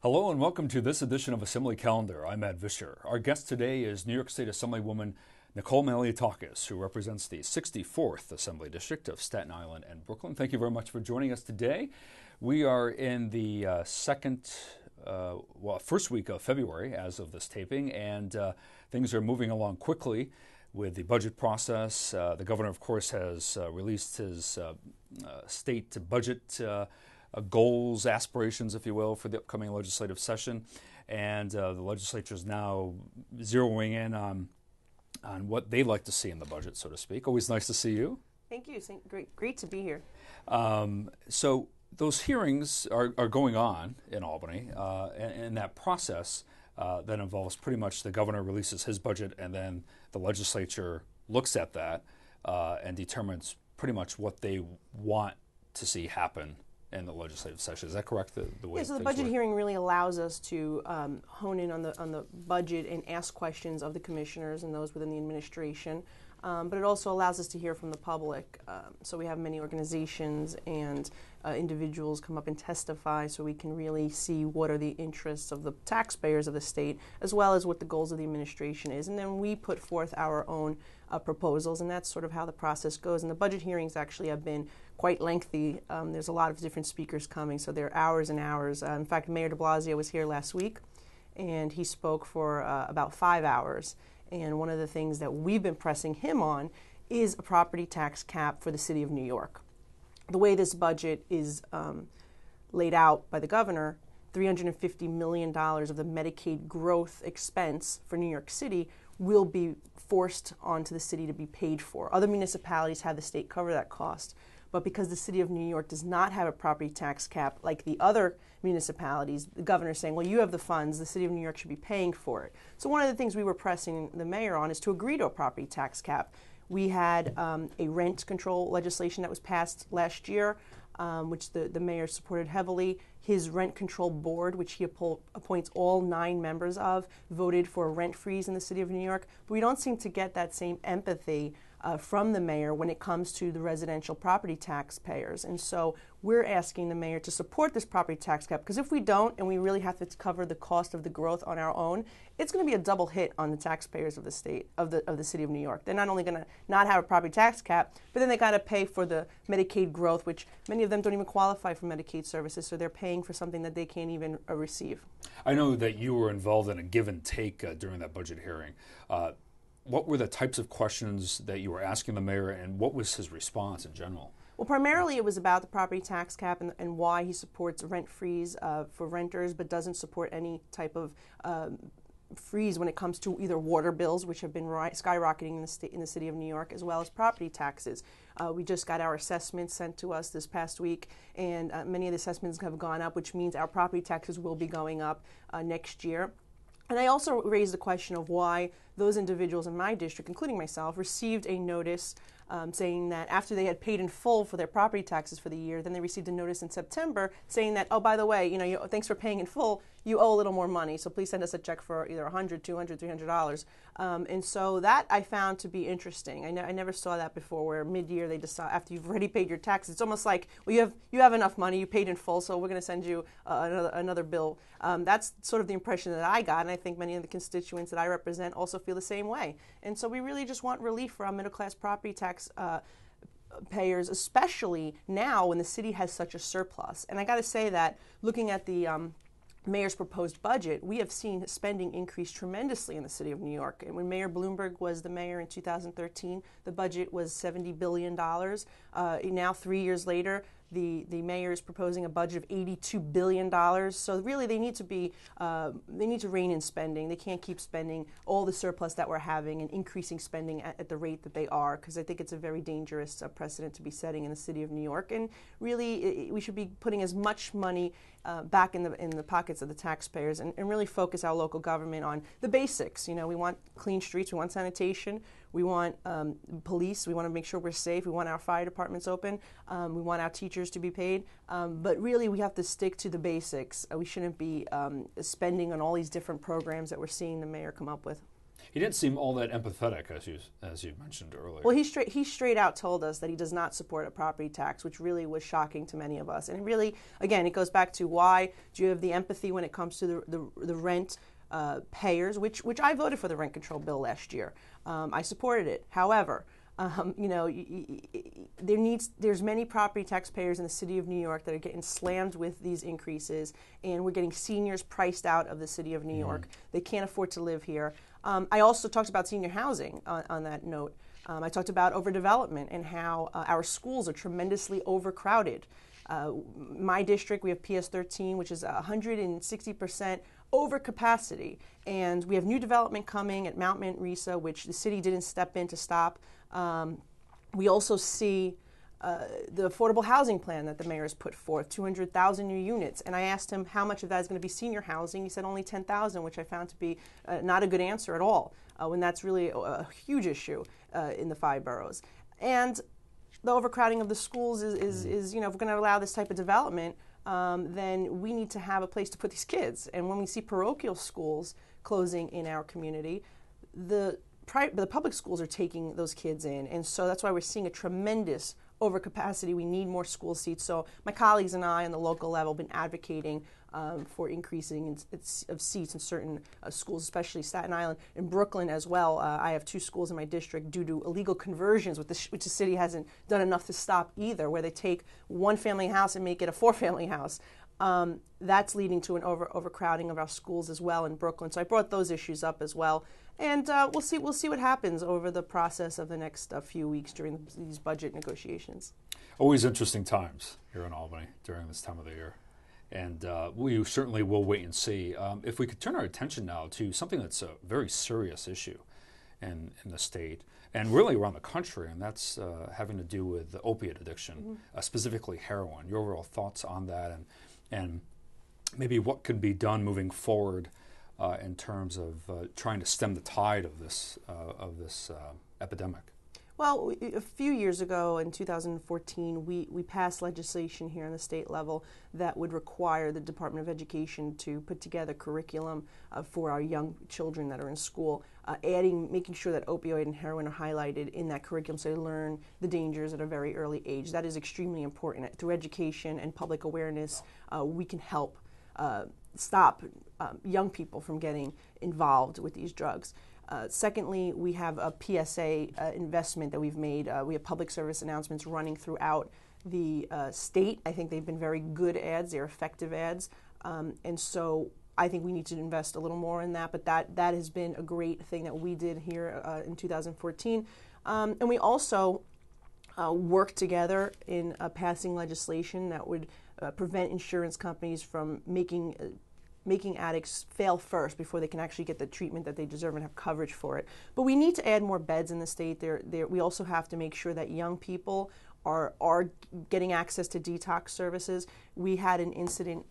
Hello and welcome to this edition of Assembly Calendar. I'm Ed Vischer. Our guest today is New York State Assemblywoman Nicole Malliotakis, who represents the 64th Assembly District of Staten Island and Brooklyn. Thank you very much for joining us today. We are in the first week of February as of this taping, and things are moving along quickly with the budget process. The governor, of course, has released his state budget goals, aspirations, if you will, for the upcoming legislative session. And the legislature is now zeroing in on what they'd like to see in the budget, so to speak. Always nice to see you. Thank you. Great to be here. So those hearings are going on in Albany, and that process that involves pretty much the governor releases his budget, and then the legislature looks at that and determines pretty much what they want to see happen in the legislative session. Is that correct? The way so the budget hearing really allows us to hone in on the budget and ask questions of the commissioners and those within the administration. But it also allows us to hear from the public. So we have many organizations and individuals come up and testify, so we can really see what are the interests of the taxpayers of the state, as well as what the goals of the administration is. And then we put forth our own proposals, and that's sort of how the process goes. And the budget hearings actually have been quite lengthy. There's a lot of different speakers coming, so they're hours and hours. In fact, Mayor de Blasio was here last week, and he spoke for about 5 hours. And one of the things that we've been pressing him on is a property tax cap for the city of New York. The way this budget is laid out by the governor, $350 million of the Medicaid growth expense for New York City will be forced onto the city to be paid for. Other municipalities have the state cover that cost. But because the city of New York does not have a property tax cap like the other municipalities, the governor is saying, well, you have the funds, the city of New York should be paying for it. So one of the things we were pressing the mayor on is to agree to a property tax cap. We had a rent control legislation that was passed last year, which the mayor supported heavily. His rent control board, which he appoints all 9 members of, voted for a rent freeze in the city of New York. But we don't seem to get that same empathy from the mayor when it comes to the residential property taxpayers. And so we're asking the mayor to support this property tax cap, because if we don't and we really have to cover the cost of the growth on our own, it's going to be a double hit on the taxpayers of the state, of the city of New York. They're not only going to not have a property tax cap, but then they got to pay for the Medicaid growth, which many of them don't even qualify for Medicaid services, so they're paying for something that they can't even receive. I know that you were involved in a give and take during that budget hearing. What were the types of questions that you were asking the mayor, and what was his response in general? Well, primarily it was about the property tax cap and why he supports a rent freeze for renters, but doesn't support any type of freeze when it comes to either water bills, which have been skyrocketing in the city of New York, as well as property taxes. We just got our assessments sent to us this past week, and many of the assessments have gone up, which means our property taxes will be going up next year. And I also raised the question of why those individuals in my district, including myself, received a notice saying that after they had paid in full for their property taxes for the year, then they received a notice in September saying that, oh, by the way, thanks for paying in full, you owe a little more money, so please send us a check for either $100, $200, $300. And so that I found to be interesting. I never saw that before, where mid-year they decide, after you've already paid your taxes, it's almost like, well, you have enough money, you paid in full, so we're going to send you another bill. That's sort of the impression that I got, and I think many of the constituents that I represent also feel the same way. And so we really just want relief for our middle-class property tax payers, especially now when the city has such a surplus. And I got to say that looking at the mayor's proposed budget, we have seen spending increase tremendously in the city of New York. And when Mayor Bloomberg was the mayor in 2013, the budget was $70 billion. Now, 3 years later, the mayor is proposing a budget of $82 billion. So really, they need to rein in spending. They can't keep spending all the surplus that we're having and increasing spending at the rate that they are, because I think it's a very dangerous precedent to be setting in the city of New York. And really, we should be putting as much money back in the pockets of the taxpayers and really focus our local government on the basics. We want clean streets, we want sanitation, we want police, we want to make sure we're safe, we want our fire departments open, we want our teachers to be paid, but really we have to stick to the basics. We shouldn't be spending on all these different programs that we're seeing the mayor come up with. He didn't seem all that empathetic, as you mentioned earlier. Well, he straight out told us that he does not support a property tax, which really was shocking to many of us. And it really, again, it goes back to why do you have the empathy when it comes to the rent payers, which I voted for the rent control bill last year. I supported it. However, there's many property taxpayers in the city of New York that are getting slammed with these increases, and we're getting seniors priced out of the city of New York. They can't afford to live here. I also talked about senior housing on that note. I talked about overdevelopment and how our schools are tremendously overcrowded. My district, we have PS 13, which is 160% over capacity, and we have new development coming at Mount Manresa, which the city didn't step in to stop. We also see the affordable housing plan that the mayor has put forth, 200,000 new units. And I asked him how much of that is going to be senior housing. He said only 10,000, which I found to be not a good answer at all, when that's really a huge issue in the 5 boroughs. And the overcrowding of the schools is if we're going to allow this type of development, then we need to have a place to put these kids. And when we see parochial schools closing in our community, the public schools are taking those kids in, and so that's why we're seeing a tremendous overcapacity. We need more school seats. So my colleagues and I on the local level have been advocating for increasing of seats in certain schools, especially Staten Island and Brooklyn as well. I have 2 schools in my district due to illegal conversions, which the city hasn't done enough to stop either, where they take 1-family house and make it a 4-family house. That's leading to an overcrowding of our schools as well in Brooklyn. So I brought those issues up as well. And we'll see what happens over the process of the next few weeks during these budget negotiations. Always interesting times here in Albany during this time of the year. And we certainly will wait and see. If we could turn our attention now to something that's a very serious issue in the state and really around the country, and that's having to do with the opiate addiction, specifically heroin. Your overall thoughts on that, and maybe what could be done moving forward in terms of trying to stem the tide of this epidemic? Well, a few years ago in 2014, we passed legislation here on the state level that would require the Department of Education to put together curriculum for our young children that are in school, making sure that opioid and heroin are highlighted in that curriculum so they learn the dangers at a very early age. That is extremely important. Through education and public awareness, we can help stop young people from getting involved with these drugs. Secondly, we have a PSA investment that we've made. We have public service announcements running throughout the state. I think they've been very good ads. They're effective ads. And so I think we need to invest a little more in that. But that has been a great thing that we did here in 2014. And we also worked together in passing legislation that would prevent insurance companies from making addicts fail first before they can actually get the treatment that they deserve and have coverage for it. But we need to add more beds in the state. We also have to make sure that young people are getting access to detox services. We had an incident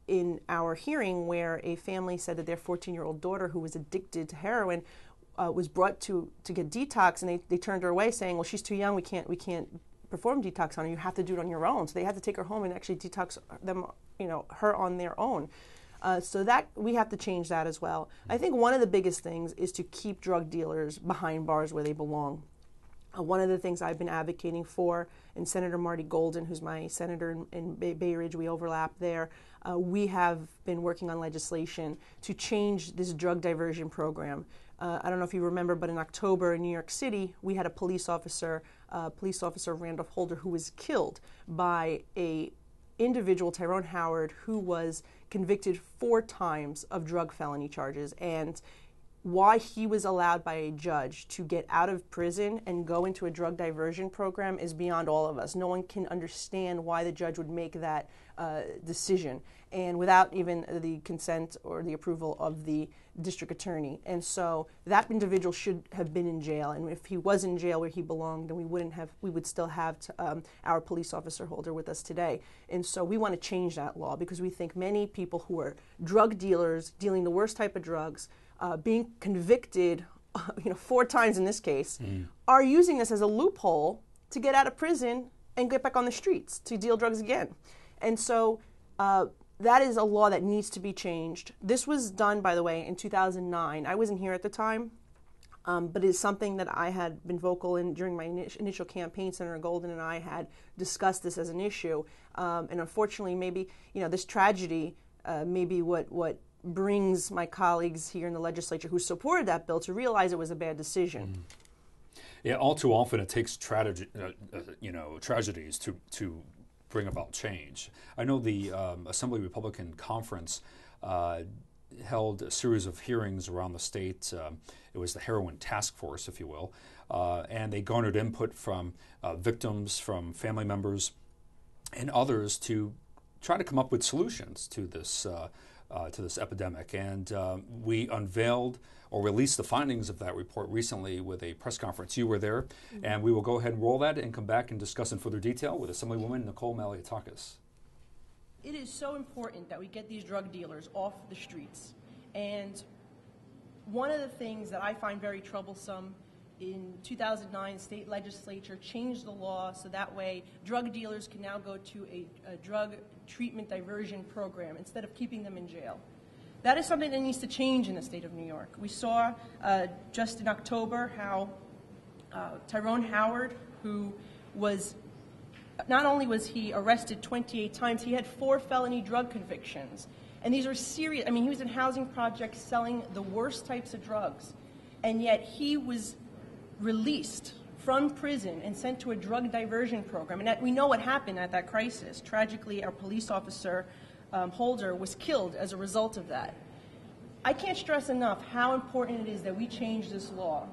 in our hearing where a family said that their 14-year-old daughter, who was addicted to heroin, was brought to get detox, and they turned her away, saying, "Well, she's too young. We can't perform detox on her. You have to do it on your own." So they had to take her home and actually detox her on their own. So that we have to change that as well. I think one of the biggest things is to keep drug dealers behind bars where they belong. One of the things I've been advocating for, and Senator Marty Golden, who's my senator in Bay Ridge, we overlap there, we have been working on legislation to change this drug diversion program. I don't know if you remember, but in October in New York City, we had a police officer Randolph Holder, who was killed by a individual, Tyrone Howard, who was convicted 4 times of drug felony charges. And why he was allowed by a judge to get out of prison and go into a drug diversion program is beyond all of us. No one can understand why the judge would make that decision, and without even the consent or the approval of the district attorney. And so that individual should have been in jail, and if he was in jail where he belonged, then we would still have our police officer Holder with us today. And so we want to change that law, because we think many people who are drug dealers, dealing the worst type of drugs, being convicted 4 times in this case, are using this as a loophole to get out of prison and get back on the streets to deal drugs again. And so that is a law that needs to be changed. This was done, by the way, in 2009. I wasn't here at the time, but it's something that I had been vocal in during my initial campaign. Senator Golden and I had discussed this as an issue. And unfortunately, maybe, this tragedy may be what brings my colleagues here in the legislature who supported that bill to realize it was a bad decision. Yeah, all too often it takes tragedies to bring about change. I know the Assembly Republican Conference held a series of hearings around the state. It was the Heroin Task Force, if you will, and they garnered input from victims, from family members, and others to try to come up with solutions to this epidemic. And we unveiled or released the findings of that report recently with a press conference. You were there, and we will go ahead and roll that and come back and discuss in further detail with Assemblywoman Nicole Malliotakis. It is so important that we get these drug dealers off the streets. And one of the things that I find very troublesome, in 2009, the state legislature changed the law so that way drug dealers can now go to a drug treatment diversion program instead of keeping them in jail. That is something that needs to change in the state of New York. We saw just in October how Tyrone Howard, who was, not only was he arrested 28 times, he had 4 felony drug convictions. And these are serious. I mean, he was in housing projects selling the worst types of drugs. And yet he was released from prison and sent to a drug diversion program. And we know what happened at that crisis. Tragically, our police officer, Holder, was killed as a result of that. I can't stress enough how important it is that we change this law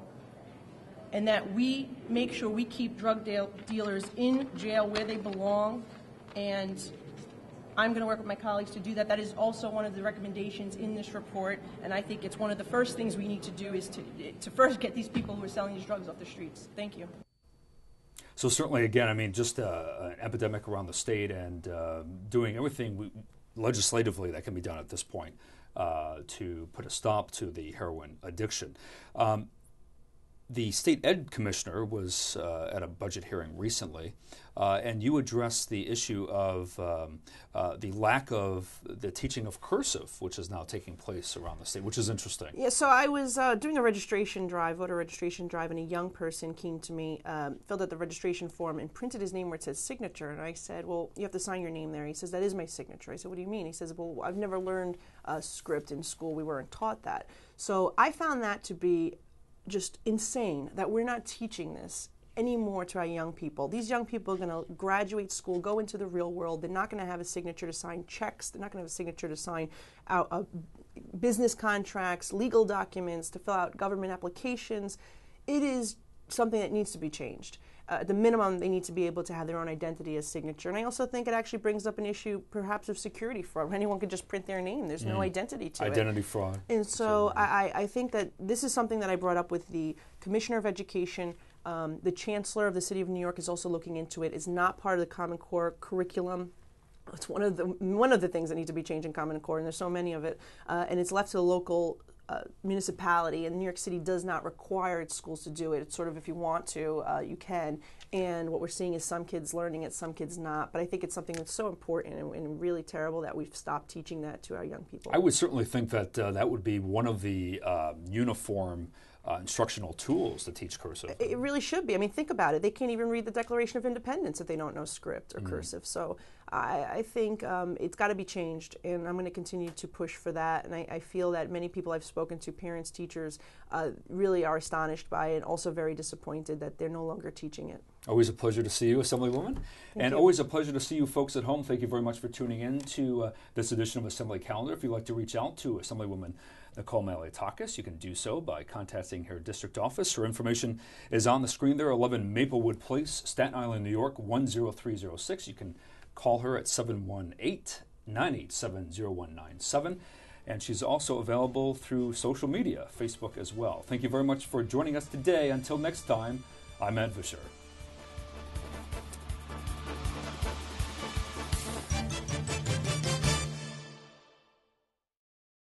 and that we make sure we keep drug dealers in jail where they belong. And I'm going to work with my colleagues to do that. That is also one of the recommendations in this report, and I think it's one of the first things we need to do is to first get these people who are selling these drugs off the streets. Thank you. So certainly, again, I mean, just an epidemic around the state and doing everything legislatively that can be done at this point to put a stop to the heroin addiction. The state ed commissioner was at a budget hearing recently, and you addressed the issue of the lack of the teaching of cursive, which is now taking place around the state, which is interesting. Yeah, so I was doing a registration drive, voter registration drive, and a young person came to me, filled out the registration form, and printed his name where it says signature. And I said, well, you have to sign your name there. He says, that is my signature. I said, what do you mean? He says, well, I've never learned script in school. We weren't taught that. So I found that to be just insane that we're not teaching this anymore to our young people. These young people are going to graduate school, go into the real world. They're not going to have a signature to sign checks. They're not going to have a signature to sign out business contracts, legal documents, to fill out government applications. It is something that needs to be changed. At the minimum, they need to be able to have their own identity as signature. And I also think it actually brings up an issue, perhaps, of security fraud. Anyone could just print their name. There's no identity to it. Identity fraud. And so I think that this is something that I brought up with the Commissioner of Education. The Chancellor of the City of New York is also looking into it. It's not part of the Common Core curriculum. It's one of the things that need to be changed in Common Core, and there's so many of it. And it's left to the local municipality, and New York City does not require its schools to do it. It's sort of, if you want to, you can. And what we're seeing is some kids learning it, some kids not. But I think it's something that's so important and really terrible that we've stopped teaching that to our young people. I would certainly think that that would be one of the uniform instructional tools to teach cursive. It really should be. I mean, think about it. They can't even read the Declaration of Independence if they don't know script or cursive. So I think it's got to be changed, and I'm going to continue to push for that. And I feel that many people I've spoken to, parents, teachers, really are astonished by it and also very disappointed that they're no longer teaching it. Always a pleasure to see you, Assemblywoman. Thank you. Always a pleasure to see you folks at home. Thank you very much for tuning in to this edition of Assembly Calendar. If you'd like to reach out to Assemblywoman Nicole Malliotakis, you can do so by contacting her district office. Her information is on the screen there, 11 Maplewood Place, Staten Island, New York, 10306. You can call her at 718-987-0197. And she's also available through social media, Facebook as well. Thank you very much for joining us today. Until next time, I'm Ed Vischer.